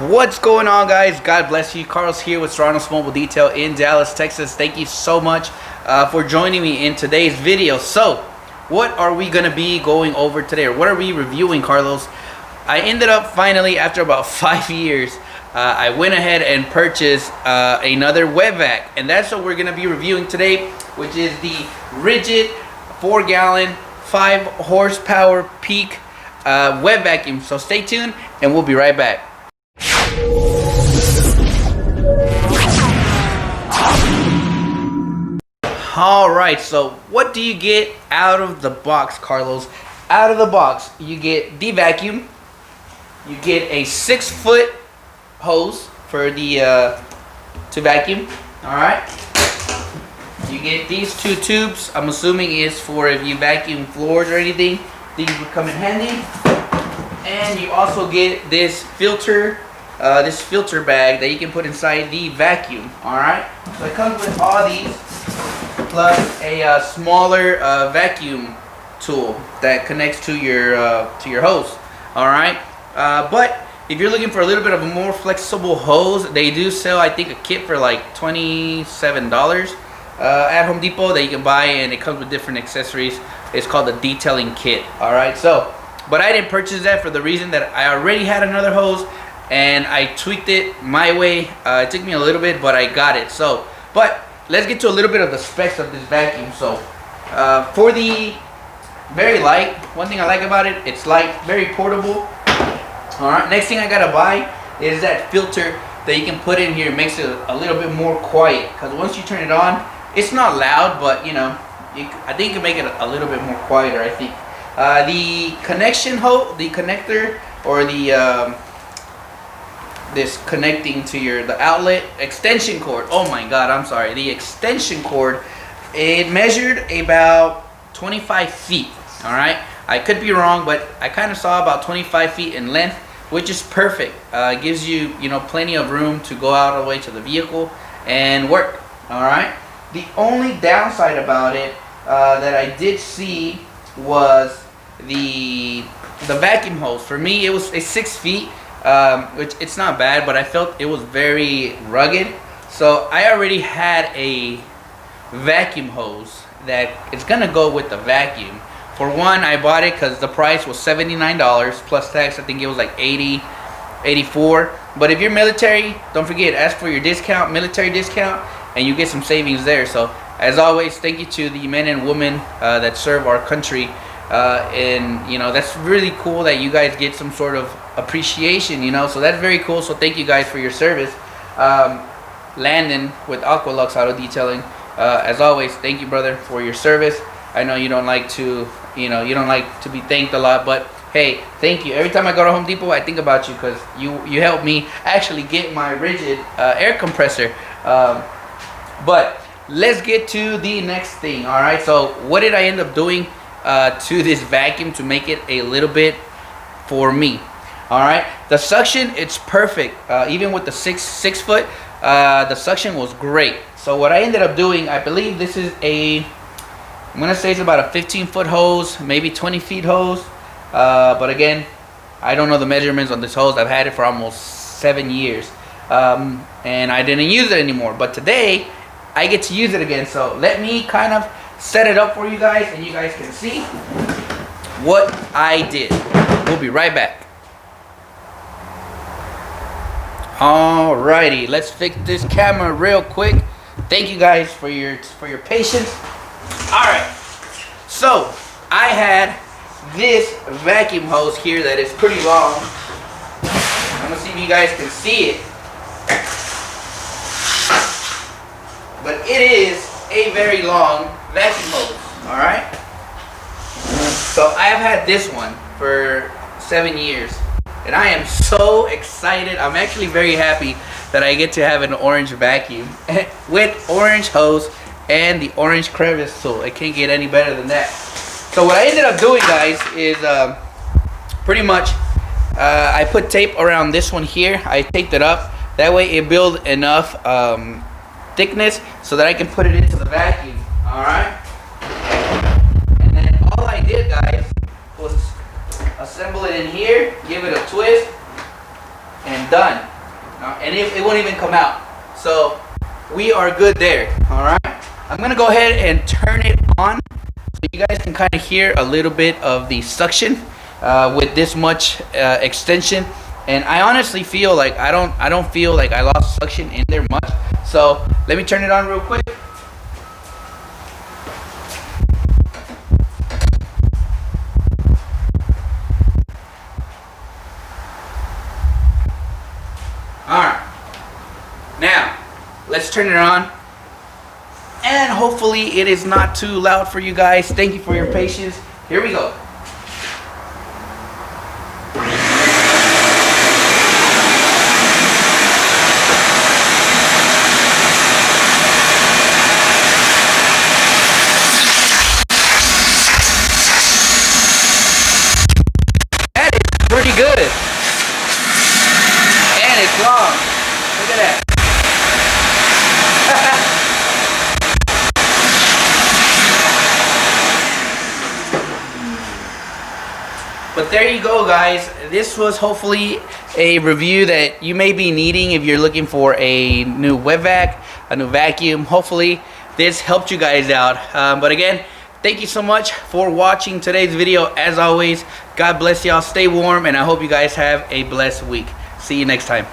What's going on, guys? God bless you. Carlos here with Serranos Mobile Detail in Dallas, Texas. Thank you so much for joining me in today's video. So, what are we going to be going over today, or what are we reviewing, Carlos? I ended up finally, after about 5 years, I went ahead and purchased another web vac, and that's what we're going to be reviewing today, which is the Rigid 4-gallon 5 horsepower peak web vacuum. So stay tuned and we'll be right back. Alright, so what do you get out of the box, Carlos? Out of the box, you get the vacuum, you get a 6-foot hose for the to vacuum. Alright, you get these 2 tubes. I'm assuming is for if you vacuum floors or anything. These would come in handy. And you also get this filter bag that you can put inside the vacuum. Alright, so it comes with all these, plus a smaller vacuum tool that connects to your hose. Alright, but if you're looking for a little bit of a more flexible hose, they do sell, I think, a kit for like $27 at Home Depot that you can buy, and it comes with different accessories. It's called the detailing kit. Alright, so but I didn't purchase that for the reason that I already had another hose and I tweaked it my way. It took me a little bit, but I got it. So, but let's get to a little bit of the specs of this vacuum. So, for the very light, one thing I like about it, it's light, very portable. Alright, next thing I gotta buy is that filter that you can put in here. It makes it a little bit more quiet, because once you turn it on, it's not loud, but you know, I think you can make it a little bit more quieter, I think. The connection hole, the connector, or the this connecting to the outlet extension cord. Oh my God, I'm sorry. The extension cord, it measured about 25 feet. All right, I could be wrong, but I kind of saw about 25 feet in length, which is perfect. It gives you plenty of room to go out all the way to the vehicle and work. All right. The only downside about it that I did see was the vacuum hose. For me, it was a 6 feet, which it's not bad, but I felt it was very rugged. So I already had a vacuum hose that is gonna go with the vacuum. For one, I bought it because the price was $79 plus tax. I think it was like 84. But if you're military, don't forget, ask for your discount, military discount, and you get some savings there. So as always, thank you to the men and women that serve our country. And that's really cool that you guys get some sort of appreciation, so that's very cool. So thank you guys for your service. Landon with Aqualux Auto Detailing, as always, thank you, brother, for your service. I know you don't like to be thanked a lot, but hey, thank you. Every time I go to Home Depot, I think about you, because you helped me actually get my Rigid air compressor. But let's get to the next thing. All right, so what did I end up doing to this vacuum to make it a little bit for me? All right, the suction, it's perfect. Even with the six foot, the suction was great. So what I ended up doing, I believe this is I'm gonna say it's about a 15-foot hose, maybe 20 feet hose. But again, I don't know the measurements on this hose. I've had it for almost 7 years, and I didn't use it anymore. But today, I get to use it again. So let me kind of set it up for you guys, and you guys can see what I did. We'll be right back. Alrighty, let's fix this camera real quick. Thank you guys for your patience. Alright, so I had this vacuum hose here that is pretty long. I'm gonna see if you guys can see it, but it is a very long vacuum hose. All right, so I have had this one for 7 years, and I am so excited. I'm actually very happy that I get to have an orange vacuum with orange hose and the orange crevice tool. It can't get any better than that. So what I ended up doing, guys, is pretty much I put tape around this one here. I taped it up. That way it builds enough thickness so that I can put it into the vacuum. Alright? And then all I did, guys, was assemble it in here, give it a twist, and done. and it won't even come out. So we are good there. All right, I'm gonna go ahead and turn it on so you guys can kind of hear a little bit of the suction with this much extension. And I honestly feel like I don't feel like I lost suction in there much. So let me turn it on real quick. Alright, now let's turn it on, and hopefully it is not too loud for you guys. Thank you for your patience. Here we go. That is pretty good. And it's long. Look at that. But there you go, guys. This was hopefully a review that you may be needing if you're looking for a new wet vac, a new vacuum. Hopefully this helped you guys out. But again, thank you so much for watching today's video. As always, God bless y'all. Stay warm, and I hope you guys have a blessed week. See you next time.